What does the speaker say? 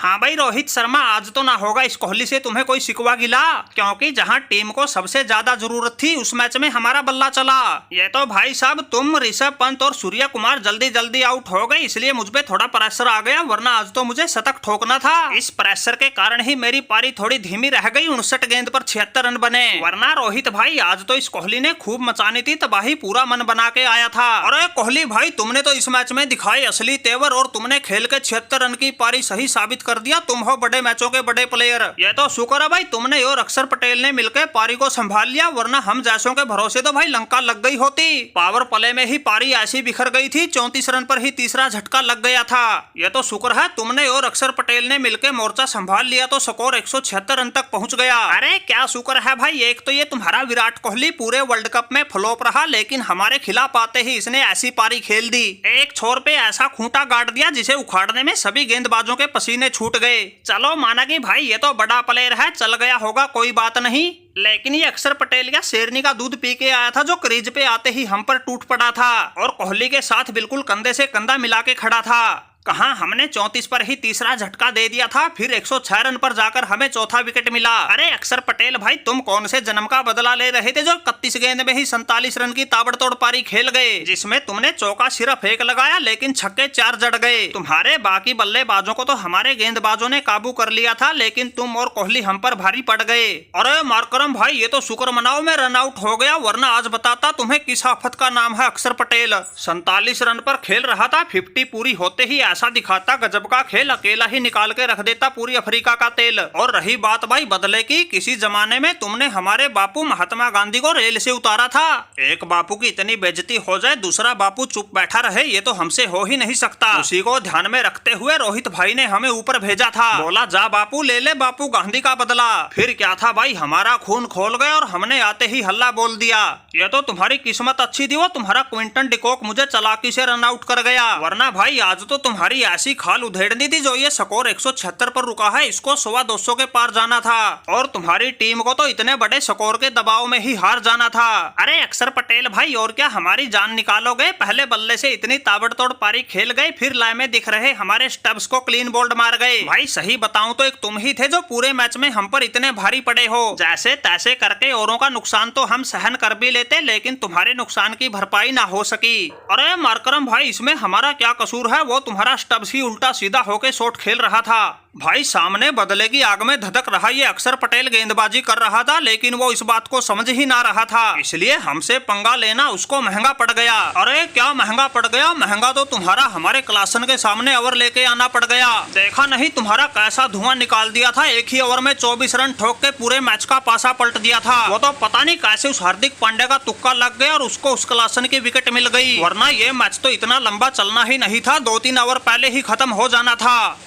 हाँ भाई रोहित शर्मा, आज तो ना होगा इस कोहली से तुम्हें कोई शिकवा गिला, क्योंकि जहां टीम को सबसे ज्यादा जरूरत थी उस मैच में हमारा बल्ला चला। ये तो भाई साहब तुम, ऋषभ पंत और सूर्य कुमार जल्दी जल्दी आउट हो गए, इसलिए मुझ पे थोड़ा प्रेशर आ गया, वरना आज तो मुझे शतक ठोकना था। इस प्रेशर के कारण ही मेरी पारी थोड़ी धीमी रह गई, 59 गेंद पर 76 रन बने। वरना रोहित भाई आज तो इस कोहली ने खूब मचानी थी तबाही, पूरा मन बना के आया था। अरे कोहली भाई, तुमने तो इस मैच में दिखाई असली तेवर और तुमने खेल के 76 रन की पारी सही साबित कर दिया। तुम हो बड़े मैचों के बड़े प्लेयर। ये तो शुक्र है भाई तुमने और अक्षर पटेल ने मिलकर पारी को संभाल लिया, वरना हम जैसों के भरोसे तो भाई लंका लग गई होती। पावर प्ले में ही पारी ऐसी बिखर गई थी, 34 रन पर ही तीसरा झटका लग गया था। ये तो शुक्र है तुमने और अक्षर पटेल ने मिलकर मोर्चा संभाल लिया तो स्कोर 176 रन तक पहुंच गया। अरे क्या शुक्र है भाई, एक तो ये तुम्हारा विराट कोहली पूरे वर्ल्ड कप में फ्लॉप रहा, लेकिन हमारे खिलाफ आते ही इसने ऐसी पारी खेल दी, एक छोर पे ऐसा खूंटा गाड़ दिया जिसे उखाड़ने में सभी गेंदबाजों के पसीने छूट गए। चलो माना कि भाई ये तो बड़ा प्लेयर है, चल गया होगा, कोई बात नहीं, लेकिन ये अक्षर पटेल या शेरनी का दूध पी के आया था जो क्रीज पे आते ही हम पर टूट पड़ा था और कोहली के साथ बिल्कुल कंधे से कंधा मिला के खड़ा था। कहां हमने 34 पर ही तीसरा झटका दे दिया था, फिर 106 रन पर जाकर हमें चौथा विकेट मिला। अरे अक्षर पटेल भाई, तुम कौन से जन्म का बदला ले रहे थे जो 31 गेंद में ही 47 रन की ताबड़तोड़ पारी खेल गए, जिसमें तुमने चौका सिर्फ एक लगाया लेकिन छक्के 4 जड़ गए। तुम्हारे बाकी बल्लेबाजों को तो हमारे गेंदबाजों ने काबू कर लिया था, लेकिन तुम और कोहली हम पर भारी पड़ गए। अरे मार्करम भाई, ये तो शुक्र मनाओ मैं रन आउट हो गया, वरना आज बताता तुम्हें किस आफत का नाम है अक्षर पटेल। 47 रन पर खेल रहा था, 50 पूरी होते ही ऐसा दिखाता गजब का खेल, अकेला ही निकाल के रख देता पूरी अफ्रीका का तेल। और रही बात भाई बदले की, किसी जमाने में तुमने हमारे बापू महात्मा गांधी को रेल से उतारा था। एक बापू की इतनी बेइज्जती हो जाए दूसरा बापू चुप बैठा रहे, ये तो हमसे हो ही नहीं सकता। उसी को ध्यान में रखते हुए रोहित भाई ने हमें ऊपर भेजा था, बोला जा बापू ले ले बापू गांधी का बदला। फिर क्या था भाई, हमारा खून खोल गए और हमने आते ही हल्ला बोल दिया। ये तो तुम्हारी किस्मत अच्छी थी, वो तुम्हारा क्विंटन डिकॉक मुझे चालाकी से रन आउट कर गया, वरना भाई आज तो तुम्हारी ऐसी खाल उधेड़नी थी जो ये स्कोर 176 पर रुका है, इसको 125 के पार जाना था और तुम्हारी टीम को तो इतने बड़े स्कोर के दबाव में ही हार जाना था। अरे अक्षर पटेल भाई, और क्या हमारी जान निकालोगे? पहले बल्ले से इतनी ताबड़तोड़ पारी खेल गए, फिर लाए में दिख रहे हमारे स्टब्स को क्लीन बोल्ड मार गए। भाई सही बताऊं तो एक तुम ही थे जो पूरे मैच में हम पर इतने भारी पड़े हो। जैसे तैसे करके औरों का नुकसान तो हम सहन कर भी लेते, लेकिन तुम्हारे नुकसान की भरपाई ना हो सकी। अरे मार्करम भाई, इसमें हमारा क्या कसूर है? वो तुम्हारा स्टब्स ही उल्टा सीधा होके शॉट खेल रहा था। भाई सामने बदले की आग में धधक रहा ये अक्षर पटेल गेंदबाजी कर रहा था, लेकिन वो इस बात को समझ ही ना रहा था, इसलिए हमसे पंगा लेना उसको महंगा पड़ गया। अरे क्या महंगा पड़ गया? महंगा तो तुम्हारा हमारे क्लासन के सामने ओवर लेके आना पड़ गया। देखा नहीं तुम्हारा कैसा धुआं निकाल दिया था, एक ही ओवर में 24 रन ठोक के पूरे मैच का पासा पलट दिया था। वो तो पता नहीं कैसे उस हार्दिक पांड्या का तुक्का लग गया और उसको उस क्लासन की विकेट मिल गई, वरना ये मैच तो इतना लंबा चलना ही नहीं था, 2-3 ओवर पहले ही खत्म हो जाना था।